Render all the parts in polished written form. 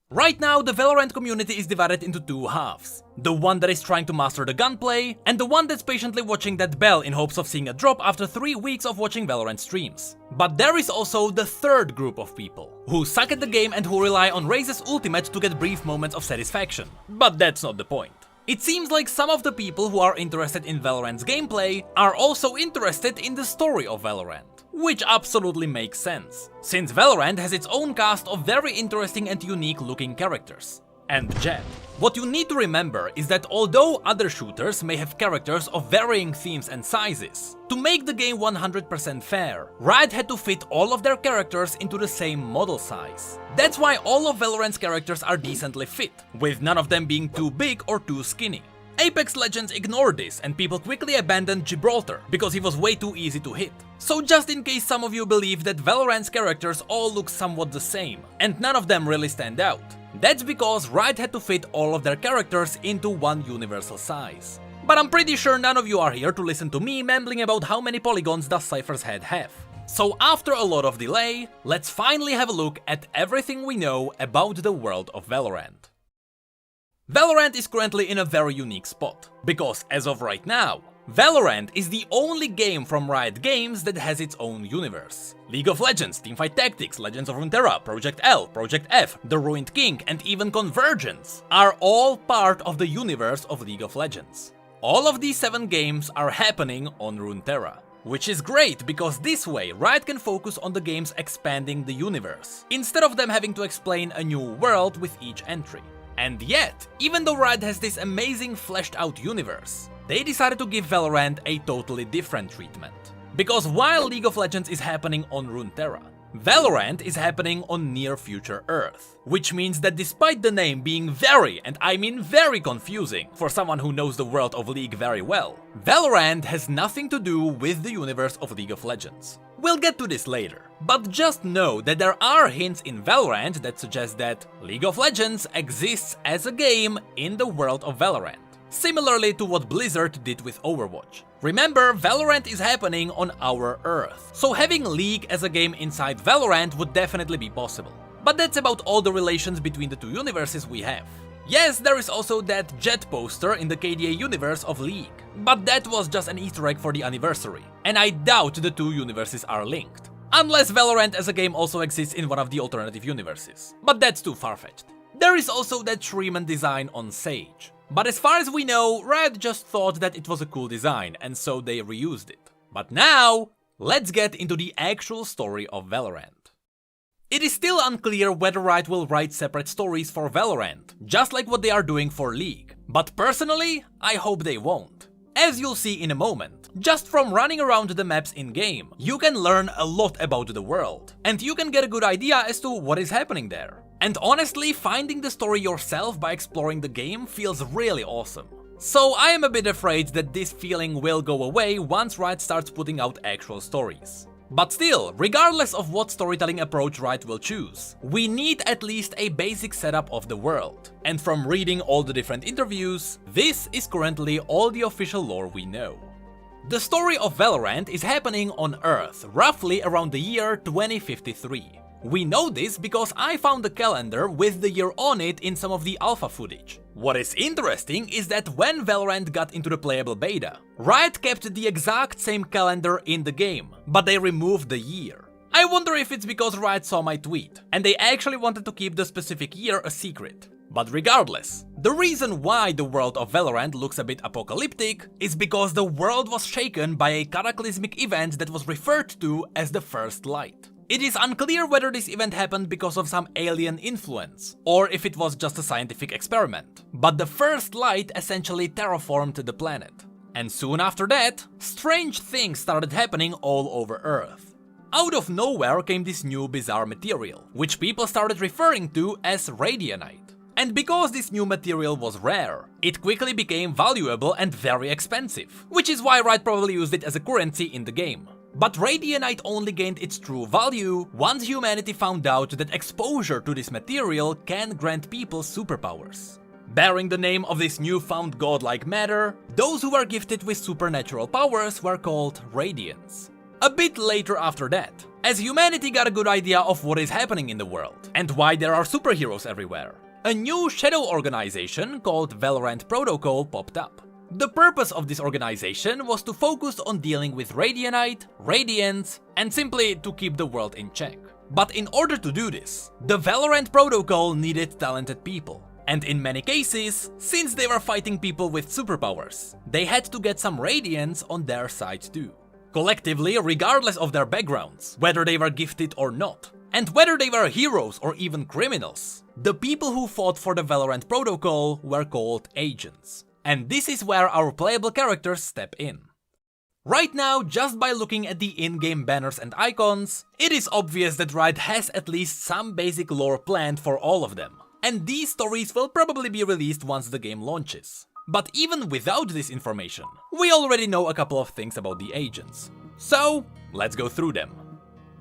Right now, the Valorant community is divided into two halves. The one that is trying to master the gunplay, and the one that's patiently watching that bell in hopes of seeing a drop after 3 weeks of watching Valorant streams. But there is also the third group of people, who suck at the game and who rely on Raze's ultimate to get brief moments of satisfaction. But that's not the point. It seems like some of the people who are interested in Valorant's gameplay are also interested in the story of Valorant. Which absolutely makes sense, since Valorant has its own cast of very interesting and unique looking characters. And Jet. What you need to remember is that although other shooters may have characters of varying themes and sizes, to make the game 100% fair, Riot had to fit all of their characters into the same model size. That's why all of Valorant's characters are decently fit, with none of them being too big or too skinny. Apex Legends ignored this and people quickly abandoned Gibraltar because he was way too easy to hit. So just in case some of you believe that Valorant's characters all look somewhat the same and none of them really stand out, that's because Riot had to fit all of their characters into one universal size. But I'm pretty sure none of you are here to listen to me mumbling about how many polygons does Cypher's head have. So after a lot of delay, let's finally have a look at everything we know about the world of Valorant. Valorant is currently in a very unique spot, because as of right now, Valorant is the only game from Riot Games that has its own universe. League of Legends, Teamfight Tactics, Legends of Runeterra, Project L, Project F, The Ruined King, and even Convergence are all part of the universe of League of Legends. All of these 7 games are happening on Runeterra. Which is great, because this way Riot can focus on the games expanding the universe, instead of them having to explain a new world with each entry. And yet, even though Riot has this amazing fleshed out universe, they decided to give Valorant a totally different treatment. Because while League of Legends is happening on Runeterra, Valorant is happening on near future Earth. Which means that despite the name being very, and I mean very confusing for someone who knows the world of League very well, Valorant has nothing to do with the universe of League of Legends. We'll get to this later, but just know that there are hints in Valorant that suggest that League of Legends exists as a game in the world of Valorant, similarly to what Blizzard did with Overwatch. Remember, Valorant is happening on our Earth, so having League as a game inside Valorant would definitely be possible. But that's about all the relations between the two universes we have. Yes, there is also that Jet poster in the KDA universe of League, but that was just an Easter egg for the anniversary, and I doubt the two universes are linked. Unless Valorant as a game also exists in one of the alternative universes, but that's too far-fetched. There is also that Shreeman design on Sage, but as far as we know, Riot just thought that it was a cool design, and so they reused it. But now, let's get into the actual story of Valorant. It is still unclear whether Riot will write separate stories for Valorant, just like what they are doing for League. But personally, I hope they won't. As you'll see in a moment, just from running around the maps in-game, you can learn a lot about the world, and you can get a good idea as to what is happening there. And honestly, finding the story yourself by exploring the game feels really awesome. So I am a bit afraid that this feeling will go away once Riot starts putting out actual stories. But still, regardless of what storytelling approach Riot will choose, we need at least a basic setup of the world. And from reading all the different interviews, this is currently all the official lore we know. The story of Valorant is happening on Earth, roughly around the year 2053. We know this because I found a calendar with the year on it in some of the alpha footage. What is interesting is that when Valorant got into the playable beta, Riot kept the exact same calendar in the game, but they removed the year. I wonder if it's because Riot saw my tweet, and they actually wanted to keep the specific year a secret. But regardless, the reason why the world of Valorant looks a bit apocalyptic is because the world was shaken by a cataclysmic event that was referred to as the First Light. It is unclear whether this event happened because of some alien influence, or if it was just a scientific experiment, but the First Light essentially terraformed the planet. And soon after that, strange things started happening all over Earth. Out of nowhere came this new bizarre material, which people started referring to as Radianite. And because this new material was rare, it quickly became valuable and very expensive, which is why Riot probably used it as a currency in the game. But Radianite only gained its true value once humanity found out that exposure to this material can grant people superpowers. Bearing the name of this newfound godlike matter, those who were gifted with supernatural powers were called Radiants. A bit later after that, as humanity got a good idea of what is happening in the world and why there are superheroes everywhere, a new shadow organization called Valorant Protocol popped up. The purpose of this organization was to focus on dealing with Radianite, Radiants, and simply to keep the world in check. But in order to do this, the Valorant Protocol needed talented people. And in many cases, since they were fighting people with superpowers, they had to get some Radiants on their side too. Collectively, regardless of their backgrounds, whether they were gifted or not, and whether they were heroes or even criminals, the people who fought for the Valorant Protocol were called agents. And this is where our playable characters step in. Right now, just by looking at the in-game banners and icons, it is obvious that Riot has at least some basic lore planned for all of them. And these stories will probably be released once the game launches. But even without this information, we already know a couple of things about the agents. So, let's go through them.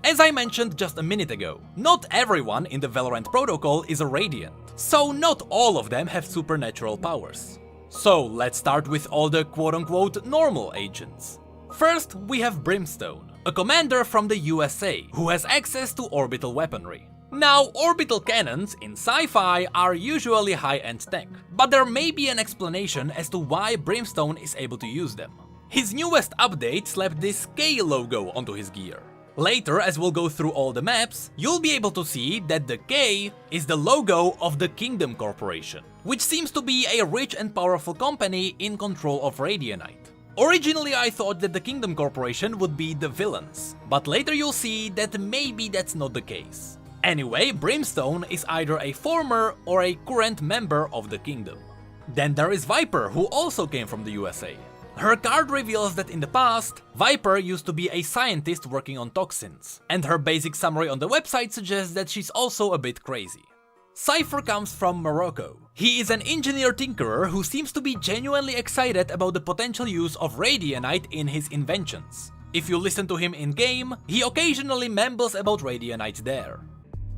As I mentioned just a minute ago, not everyone in the Valorant Protocol is a Radiant, so not all of them have supernatural powers. So let's start with all the quote-unquote normal agents. First, we have Brimstone, a commander from the USA who has access to orbital weaponry. Now, orbital cannons in sci-fi are usually high-end tech, but there may be an explanation as to why Brimstone is able to use them. His newest update slapped this K logo onto his gear. Later, as we'll go through all the maps, you'll be able to see that the K is the logo of the Kingdom Corporation, which seems to be a rich and powerful company in control of Radianite. Originally I thought that the Kingdom Corporation would be the villains, but later you'll see that maybe that's not the case. Anyway, Brimstone is either a former or a current member of the Kingdom. Then there is Viper, who also came from the USA. Her card reveals that in the past, Viper used to be a scientist working on toxins, and her basic summary on the website suggests that she's also a bit crazy. Cypher comes from Morocco. He is an engineer tinkerer who seems to be genuinely excited about the potential use of Radianite in his inventions. If you listen to him in-game, he occasionally mumbles about Radianite there.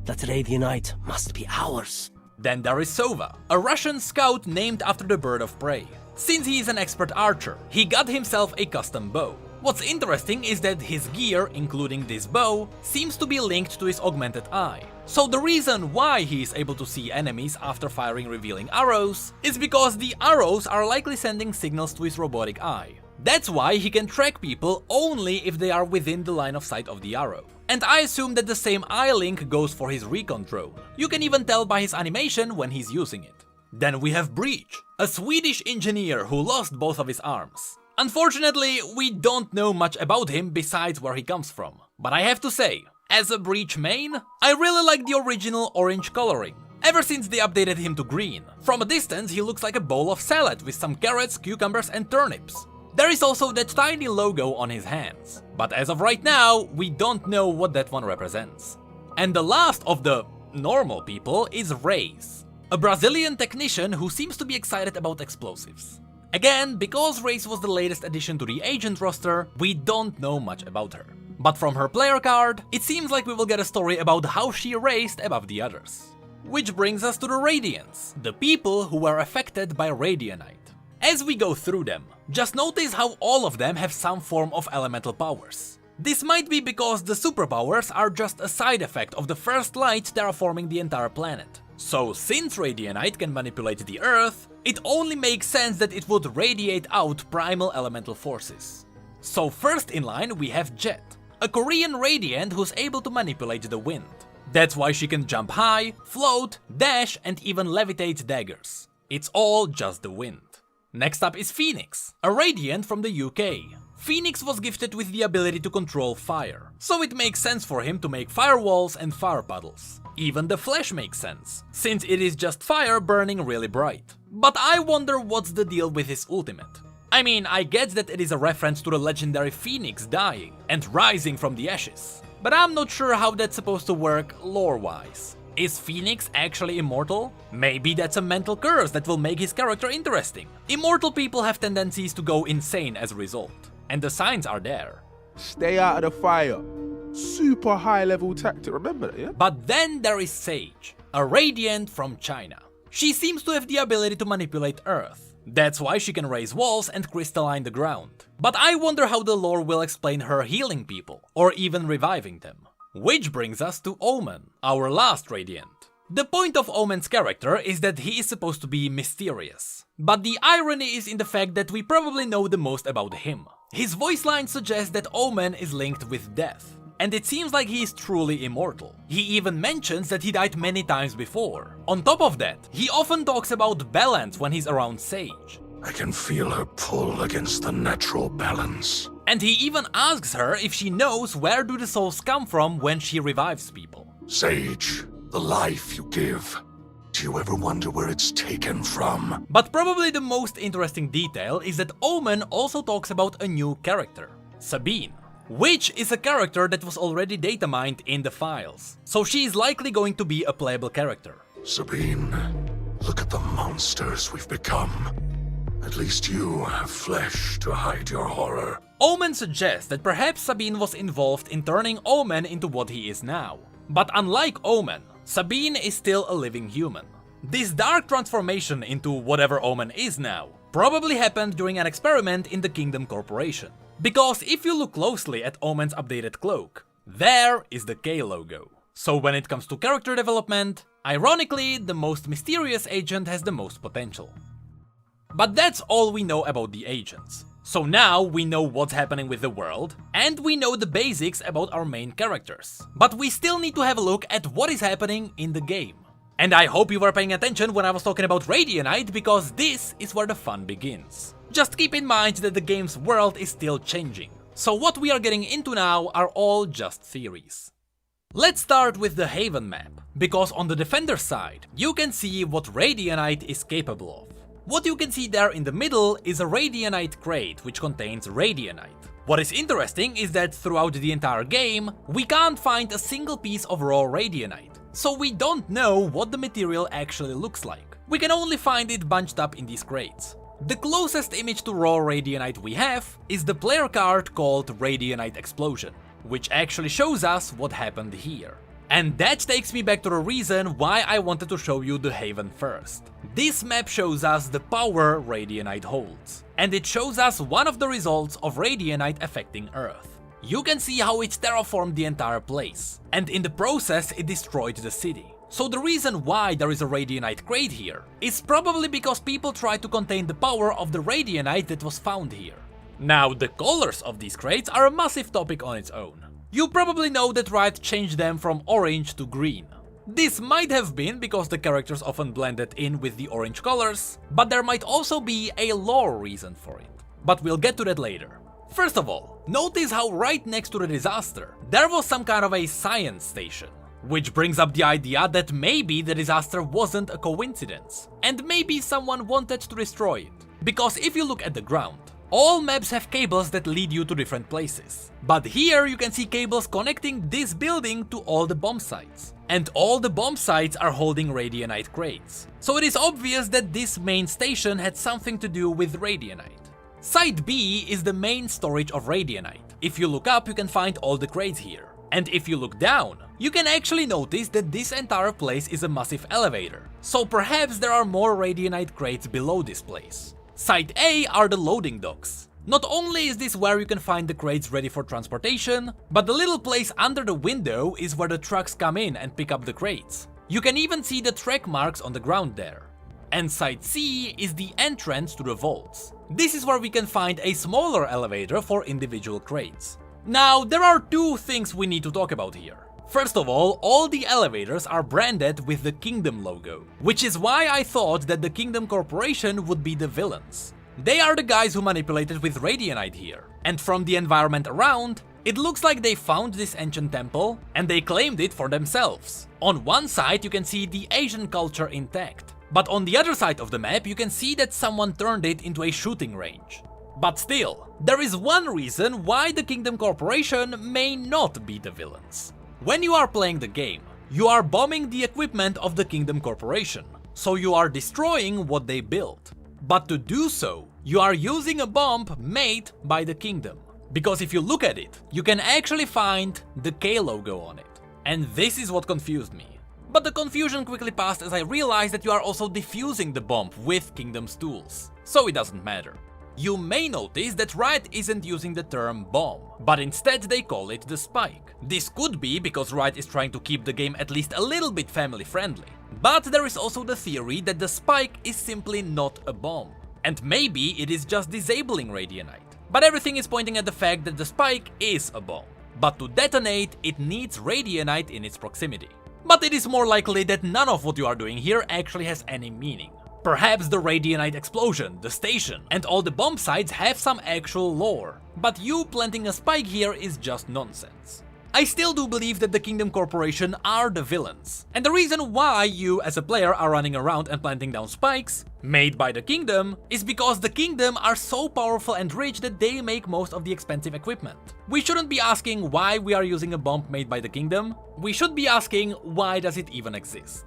That Radianite must be ours. Then there is Sova, a Russian scout named after the bird of prey. Since he is an expert archer, he got himself a custom bow. What's interesting is that his gear, including this bow, seems to be linked to his augmented eye. So the reason why he is able to see enemies after firing revealing arrows is because the arrows are likely sending signals to his robotic eye. That's why he can track people only if they are within the line of sight of the arrow. And I assume that the same eye link goes for his recon drone. You can even tell by his animation when he's using it. Then we have Breach, a Swedish engineer who lost both of his arms. Unfortunately, we don't know much about him besides where he comes from. But I have to say, as a Breach main, I really like the original orange coloring. Ever since they updated him to green. From a distance he looks like a bowl of salad with some carrots, cucumbers and turnips. There is also that tiny logo on his hands. But as of right now, we don't know what that one represents. And the last of the normal people is Reis, a Brazilian technician who seems to be excited about explosives. Again, because Reis was the latest addition to the agent roster, we don't know much about her. But from her player card, it seems like we will get a story about how she raised above the others. Which brings us to the Radiants, the people who were affected by Radianite. As we go through them, just notice how all of them have some form of elemental powers. This might be because the superpowers are just a side effect of the first light terraforming the entire planet. So since Radianite can manipulate the Earth, it only makes sense that it would radiate out primal elemental forces. So first in line we have Jet, a Korean Radiant who's able to manipulate the wind. That's why she can jump high, float, dash and even levitate daggers. It's all just the wind. Next up is Phoenix, a Radiant from the UK. Phoenix was gifted with the ability to control fire, so it makes sense for him to make firewalls and fire puddles. Even the flash makes sense, since it is just fire burning really bright. But I wonder what's the deal with his ultimate. I mean, I get that it is a reference to the legendary Phoenix dying and rising from the ashes, but I'm not sure how that's supposed to work lore-wise. Is Phoenix actually immortal? Maybe that's a mental curse that will make his character interesting. Immortal people have tendencies to go insane as a result, and the signs are there. Stay out of the fire. Super high level tactic, remember that, yeah? But then there is Sage, a Radiant from China. She seems to have the ability to manipulate Earth. That's why she can raise walls and crystalline the ground. But I wonder how the lore will explain her healing people, or even reviving them. Which brings us to Omen, our last Radiant. The point of Omen's character is that he is supposed to be mysterious. But the irony is in the fact that we probably know the most about him. His voice line suggests that Omen is linked with death. And it seems like he is truly immortal. He even mentions that he died many times before. On top of that, he often talks about balance when he's around Sage. I can feel her pull against the natural balance. And he even asks her if she knows where do the souls come from when she revives people. Sage, the life you give. Do you ever wonder where it's taken from? But probably the most interesting detail is that Omen also talks about a new character, Sabine, which is a character that was already data mined in the files. So she is likely going to be a playable character. Sabine, look at the monsters we've become. At least you have flesh to hide your horror. Omen suggests that perhaps Sabine was involved in turning Omen into what he is now. But unlike Omen, Sabine is still a living human. This dark transformation into whatever Omen is now probably happened during an experiment in the Kingdom Corporation. Because if you look closely at Omen's updated cloak, there is the K logo. So when it comes to character development, ironically, the most mysterious agent has the most potential. But that's all we know about the agents. So now we know what's happening with the world, and we know the basics about our main characters. But we still need to have a look at what is happening in the game. And I hope you were paying attention when I was talking about Radianite, because this is where the fun begins. Just keep in mind that the game's world is still changing. So what we are getting into now are all just theories. Let's start with the Haven map, because on the Defender side, you can see what Radianite is capable of. What you can see there in the middle is a Radianite crate which contains Radianite. What is interesting is that throughout the entire game, we can't find a single piece of raw Radianite, so we don't know what the material actually looks like. We can only find it bunched up in these crates. The closest image to raw Radianite we have is the player card called Radianite Explosion, which actually shows us what happened here. And that takes me back to the reason why I wanted to show you the Haven first. This map shows us the power Radianite holds, and it shows us one of the results of Radianite affecting Earth. You can see how it terraformed the entire place, and in the process it destroyed the city. So the reason why there is a Radianite crate here is probably because people tried to contain the power of the Radianite that was found here. Now, the colors of these crates are a massive topic on its own. You probably know that Riot changed them from orange to green. This might have been because the characters often blended in with the orange colors, but there might also be a lore reason for it. But we'll get to that later. First of all, notice how right next to the disaster, there was some kind of a science station. Which brings up the idea that maybe the disaster wasn't a coincidence, and maybe someone wanted to destroy it. Because if you look at the ground, all maps have cables that lead you to different places. But here you can see cables connecting this building to all the bomb sites. And all the bomb sites are holding Radianite crates. So it is obvious that this main station had something to do with Radianite. Site B is the main storage of Radianite. If you look up, you can find all the crates here. And if you look down, you can actually notice that this entire place is a massive elevator. So perhaps there are more Radianite crates below this place. Site A are the loading docks. Not only is this where you can find the crates ready for transportation, but the little place under the window is where the trucks come in and pick up the crates. You can even see the track marks on the ground there. And Site C is the entrance to the vaults. This is where we can find a smaller elevator for individual crates. Now, there are two things we need to talk about here. First of all the elevators are branded with the Kingdom logo, which is why I thought that the Kingdom Corporation would be the villains. They are the guys who manipulated with Radianite here, and from the environment around, it looks like they found this ancient temple and they claimed it for themselves. On one side you can see the Asian culture intact, but on the other side of the map you can see that someone turned it into a shooting range. But still, there is one reason why the Kingdom Corporation may not be the villains. When you are playing the game, you are bombing the equipment of the Kingdom Corporation, so you are destroying what they built. But to do so, you are using a bomb made by the Kingdom. Because if you look at it, you can actually find the K logo on it. And this is what confused me. But the confusion quickly passed as I realized that you are also defusing the bomb with Kingdom's tools, so it doesn't matter. You may notice that Riot isn't using the term bomb, but instead they call it the spike. This could be because Riot is trying to keep the game at least a little bit family friendly. But there is also the theory that the spike is simply not a bomb. And maybe it is just disabling Radianite. But everything is pointing at the fact that the spike is a bomb. But to detonate, it needs Radianite in its proximity. But it is more likely that none of what you are doing here actually has any meaning. Perhaps the Radianite explosion, the station, and all the bomb sites have some actual lore, but you planting a spike here is just nonsense. I still do believe that the Kingdom Corporation are the villains, and the reason why you as a player are running around and planting down spikes, made by the Kingdom, is because the Kingdom are so powerful and rich that they make most of the expensive equipment. We shouldn't be asking why we are using a bomb made by the Kingdom, we should be asking why does it even exist.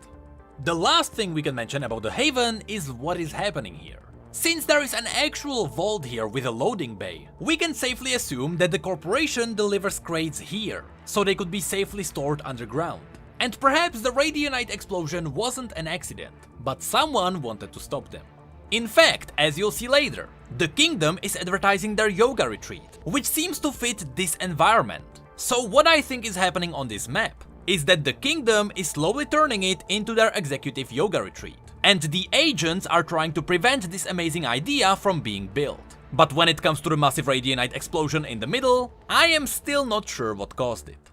The last thing we can mention about the Haven is what is happening here. Since there is an actual vault here with a loading bay, we can safely assume that the corporation delivers crates here, so they could be safely stored underground. And perhaps the Radianite explosion wasn't an accident, but someone wanted to stop them. In fact, as you'll see later, the Kingdom is advertising their yoga retreat, which seems to fit this environment. So what I think is happening on this map is that the Kingdom is slowly turning it into their executive yoga retreat, and the agents are trying to prevent this amazing idea from being built. But when it comes to the massive Radianite explosion in the middle, I am still not sure what caused it.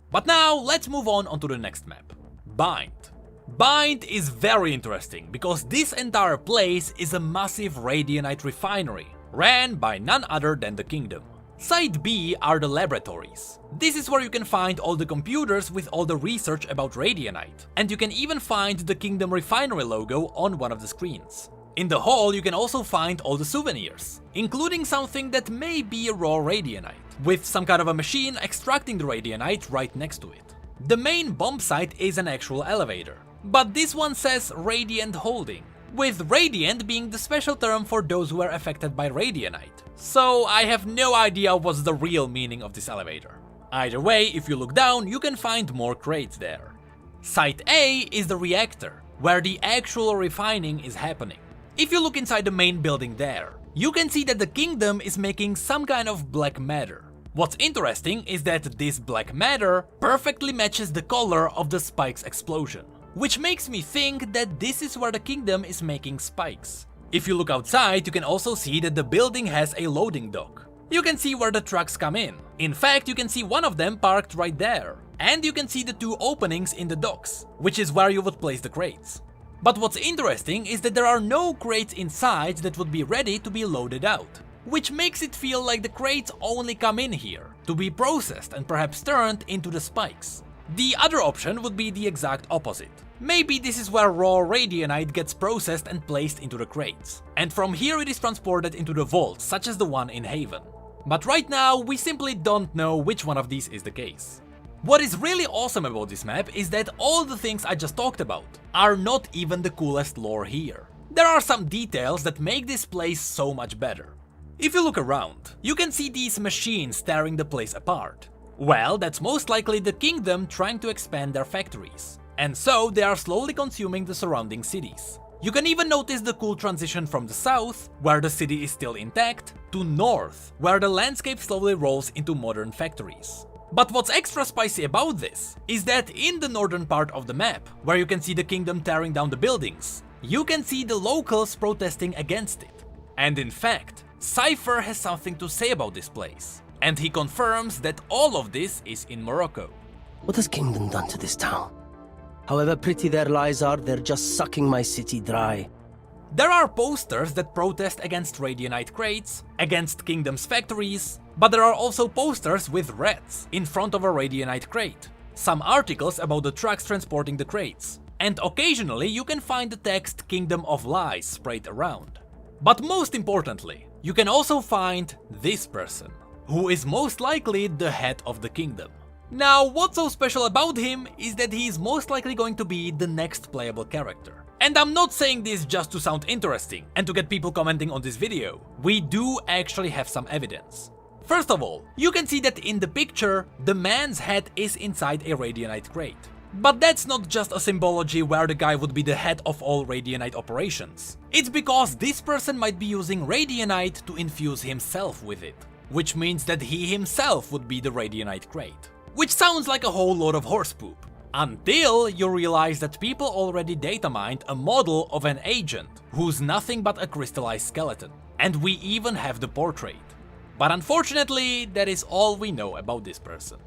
But now let's move on onto the next map, Bind. Bind is very interesting because this entire place is a massive Radianite refinery, ran by none other than the Kingdom. Side B are the laboratories. This is where you can find all the computers with all the research about Radianite, and you can even find the Kingdom Refinery logo on one of the screens. In the hall you can also find all the souvenirs, including something that may be a raw Radianite, with some kind of a machine extracting the Radianite right next to it. The main bomb site is an actual elevator, but this one says Radiant Holding, with Radiant being the special term for those who are affected by Radianite. So I have no idea what's the real meaning of this elevator. Either way, if you look down, you can find more crates there. Site A is the reactor, where the actual refining is happening. If you look inside the main building there, you can see that the Kingdom is making some kind of black matter. What's interesting is that this black matter perfectly matches the color of the spike's explosion, which makes me think that this is where the Kingdom is making spikes. If you look outside, you can also see that the building has a loading dock. You can see where the trucks come in. In fact, you can see one of them parked right there. And you can see the two openings in the docks, which is where you would place the crates. But what's interesting is that there are no crates inside that would be ready to be loaded out, which makes it feel like the crates only come in here, to be processed and perhaps turned into the spikes. The other option would be the exact opposite. Maybe this is where raw Radianite gets processed and placed into the crates, and from here it is transported into the vault, such as the one in Haven. But right now, we simply don't know which one of these is the case. What is really awesome about this map is that all the things I just talked about are not even the coolest lore here. There are some details that make this place so much better. If you look around, you can see these machines tearing the place apart. Well, that's most likely the Kingdom trying to expand their factories, and so they are slowly consuming the surrounding cities. You can even notice the cool transition from the south, where the city is still intact, to north, where the landscape slowly rolls into modern factories. But what's extra spicy about this is that in the northern part of the map, where you can see the Kingdom tearing down the buildings, you can see the locals protesting against it. And in fact, Cypher has something to say about this place, and he confirms that all of this is in Morocco. What has Kingdom done to this town? However pretty their lies are, they're just sucking my city dry. There are posters that protest against Radianite crates, against Kingdom's factories, but there are also posters with rats in front of a Radianite crate, some articles about the trucks transporting the crates, and occasionally you can find the text Kingdom of Lies sprayed around. But most importantly, you can also find this person, who is most likely the head of the Kingdom. Now, what's so special about him is that he is most likely going to be the next playable character. And I'm not saying this just to sound interesting and to get people commenting on this video. We do actually have some evidence. First of all, you can see that in the picture, the man's head is inside a Radianite crate. But that's not just a symbology where the guy would be the head of all Radianite operations. It's because this person might be using Radianite to infuse himself with it, which means that he himself would be the Radianite crate. Which sounds like a whole lot of horse poop. Until you realize that people already data mined a model of an agent who's nothing but a crystallized skeleton. And we even have the portrait. But unfortunately, that is all we know about this person.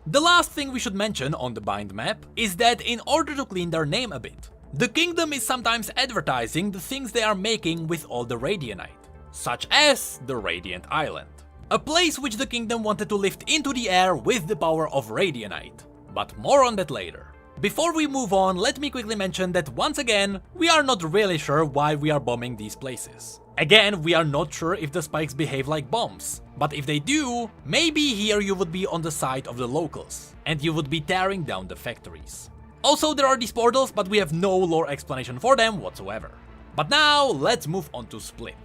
The last thing we should mention on the bind map is that in order to clean their name a bit, the kingdom is sometimes advertising the things they are making with all the Radianite, such as the Radiant Island, a place which the kingdom wanted to lift into the air with the power of Radianite, but more on that later. Before we move on, let me quickly mention that once again, we are not really sure why we are bombing these places. Again, we are not sure if the spikes behave like bombs, but if they do, maybe here you would be on the side of the locals, and you would be tearing down the factories. Also, there are these portals, but we have no lore explanation for them whatsoever. But now, let's move on to Split.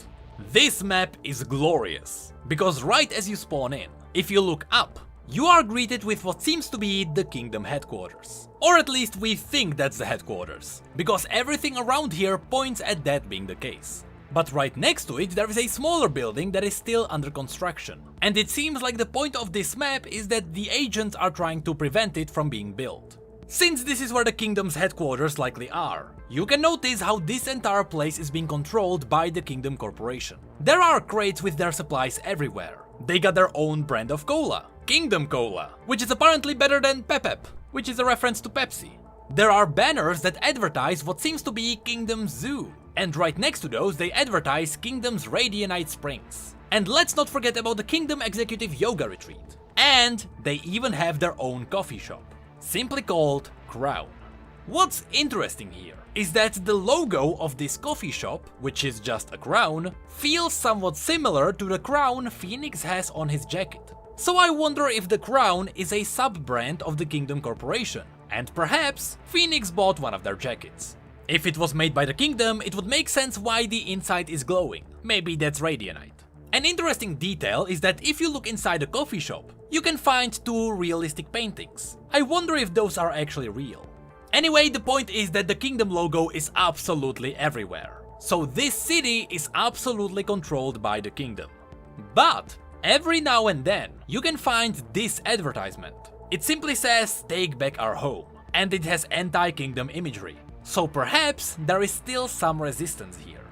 This map is glorious, because right as you spawn in, if you look up, you are greeted with what seems to be the kingdom headquarters. Or at least we think that's the headquarters, because everything around here points at that being the case. But right next to it there is a smaller building that is still under construction, and it seems like the point of this map is that the agents are trying to prevent it from being built. Since this is where the kingdom's headquarters likely are, you can notice how this entire place is being controlled by the Kingdom Corporation. There are crates with their supplies everywhere. They got their own brand of cola, Kingdom Cola, which is apparently better than Pep, which is a reference to Pepsi. There are banners that advertise what seems to be Kingdom's Zoo, and right next to those they advertise Kingdom's Radianite Springs. And let's not forget about the Kingdom Executive Yoga Retreat. And they even have their own coffee shop, simply called Crown. What's interesting here is that the logo of this coffee shop, which is just a crown, feels somewhat similar to the crown Phoenix has on his jacket. So I wonder if the crown is a sub-brand of the Kingdom Corporation, and perhaps Phoenix bought one of their jackets. If it was made by the kingdom, it would make sense why the inside is glowing. Maybe that's Radianite. An interesting detail is that if you look inside the coffee shop, you can find two realistic paintings. I wonder if those are actually real. Anyway, the point is that the kingdom logo is absolutely everywhere. So this city is absolutely controlled by the kingdom. But every now and then, you can find this advertisement. It simply says, "Take back our home," and it has anti-kingdom imagery. So perhaps there is still some resistance here.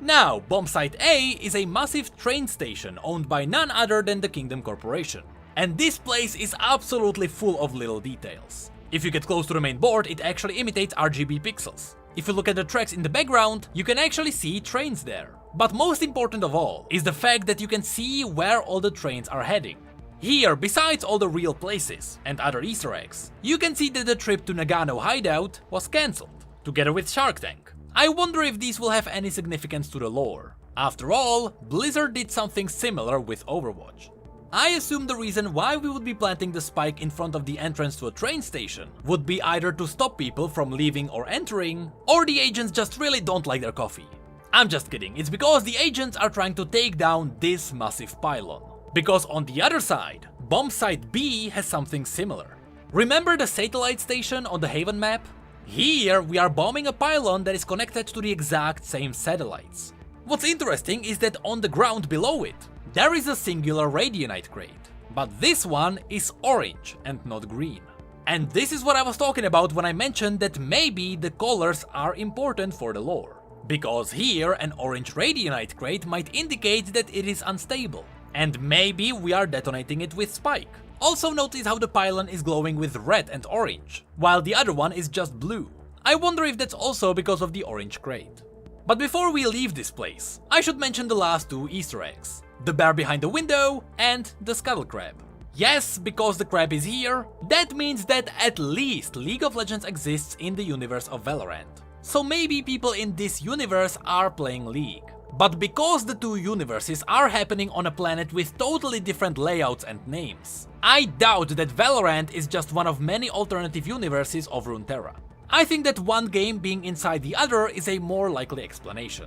Now, Bombsite A is a massive train station owned by none other than the Kingdom Corporation. And this place is absolutely full of little details. If you get close to the main board, it actually imitates RGB pixels. If you look at the tracks in the background, you can actually see trains there. But most important of all is the fact that you can see where all the trains are heading. Here, besides all the real places and other Easter eggs, you can see that the trip to Nagano Hideout was cancelled, together with Shark Tank. I wonder if these will have any significance to the lore. After all, Blizzard did something similar with Overwatch. I assume the reason why we would be planting the spike in front of the entrance to a train station would be either to stop people from leaving or entering, or the agents just really don't like their coffee. I'm just kidding, it's because the agents are trying to take down this massive pylon. Because on the other side, Bombsite B has something similar. Remember the satellite station on the Haven map? Here we are bombing a pylon that is connected to the exact same satellites. What's interesting is that on the ground below it, there is a singular Radianite crate, but this one is orange and not green. And this is what I was talking about when I mentioned that maybe the colors are important for the lore. Because here an orange Radianite crate might indicate that it is unstable, and maybe we are detonating it with spike. Also notice how the pylon is glowing with red and orange, while the other one is just blue. I wonder if that's also because of the orange crate. But before we leave this place, I should mention the last two Easter eggs. The bear behind the window and the scuttle crab. Yes, because the crab is here, that means that at least League of Legends exists in the universe of Valorant. So maybe people in this universe are playing League. But because the two universes are happening on a planet with totally different layouts and names, I doubt that Valorant is just one of many alternative universes of Runeterra. I think that one game being inside the other is a more likely explanation.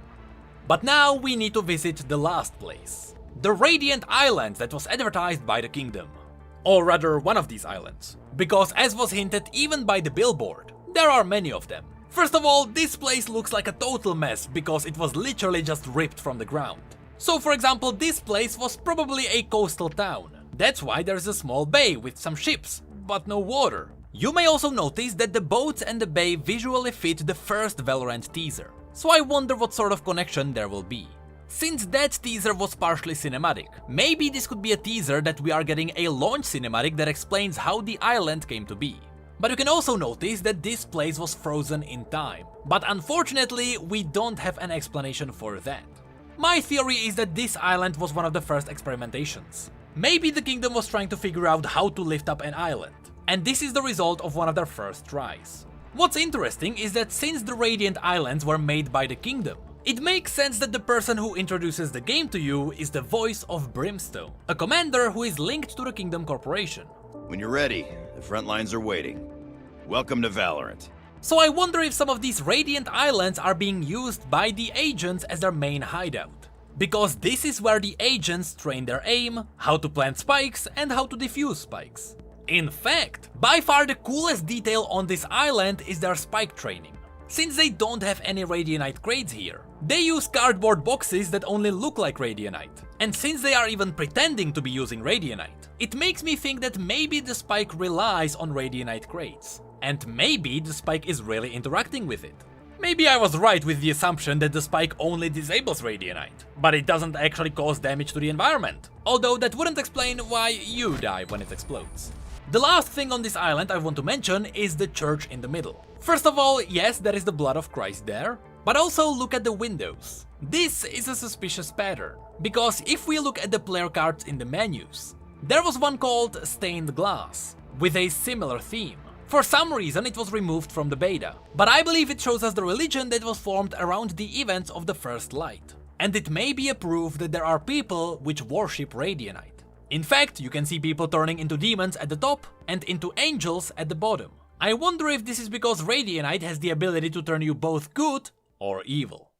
But now we need to visit the last place. The Radiant Island that was advertised by the kingdom. Or rather, one of these islands. Because as was hinted even by the billboard, there are many of them. First of all, this place looks like a total mess because it was literally just ripped from the ground. So for example, this place was probably a coastal town. That's why there's a small bay with some ships, but no water. You may also notice that the boats and the bay visually fit the first Valorant teaser. So I wonder what sort of connection there will be. Since that teaser was partially cinematic, maybe this could be a teaser that we are getting a launch cinematic that explains how the island came to be. But you can also notice that this place was frozen in time. But unfortunately, we don't have an explanation for that. My theory is that this island was one of the first experimentations. Maybe the kingdom was trying to figure out how to lift up an island, and this is the result of one of their first tries. What's interesting is that since the Radiant Islands were made by the kingdom, it makes sense that the person who introduces the game to you is the voice of Brimstone, a commander who is linked to the Kingdom Corporation. When you're ready, the front lines are waiting. Welcome to Valorant. So I wonder if some of these Radiant Islands are being used by the agents as their main hideout. Because this is where the agents train their aim, how to plant spikes and how to defuse spikes. In fact, by far the coolest detail on this island is their spike training. Since they don't have any Radianite crates here, they use cardboard boxes that only look like Radianite. And since they are even pretending to be using Radianite, it makes me think that maybe the spike relies on Radianite crates. And maybe the spike is really interacting with it. Maybe I was right with the assumption that the spike only disables Radianite, but it doesn't actually cause damage to the environment. Although that wouldn't explain why you die when it explodes. The last thing on this island I want to mention is the church in the middle. First of all, yes, there is the blood of Christ there, but also look at the windows. This is a suspicious pattern, because if we look at the player cards in the menus, there was one called Stained Glass, with a similar theme. For some reason it was removed from the beta, but I believe it shows us the religion that was formed around the events of the First Light. And it may be a proof that there are people which worship Radianite. In fact, you can see people turning into demons at the top and into angels at the bottom. I wonder if this is because Radianite has the ability to turn you both good or evil.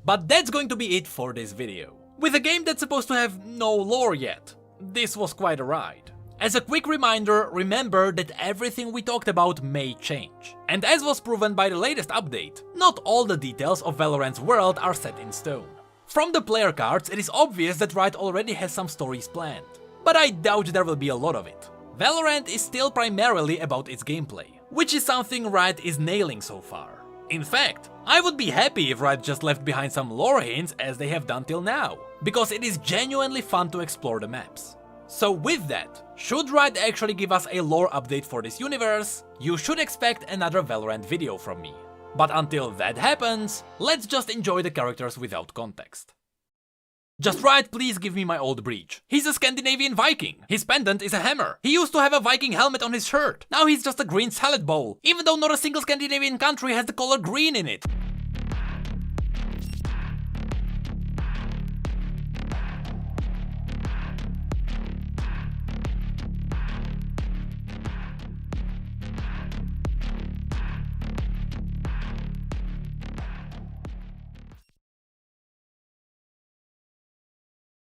But that's going to be it for this video. With a game that's supposed to have no lore yet, this was quite a ride. As a quick reminder, remember that everything we talked about may change. And as was proven by the latest update, not all the details of Valorant's world are set in stone. From the player cards, it is obvious that Riot already has some stories planned, but I doubt there will be a lot of it. Valorant is still primarily about its gameplay, which is something Riot is nailing so far. In fact, I would be happy if Riot just left behind some lore hints as they have done till now, because it is genuinely fun to explore the maps. So with that, should Riot actually give us a lore update for this universe, you should expect another Valorant video from me. But until that happens, let's just enjoy the characters without context. Just Riot, please give me my old breach. He's a Scandinavian Viking. His pendant is a hammer. He used to have a Viking helmet on his shirt. Now he's just a green salad bowl, even though not a single Scandinavian country has the color green in it.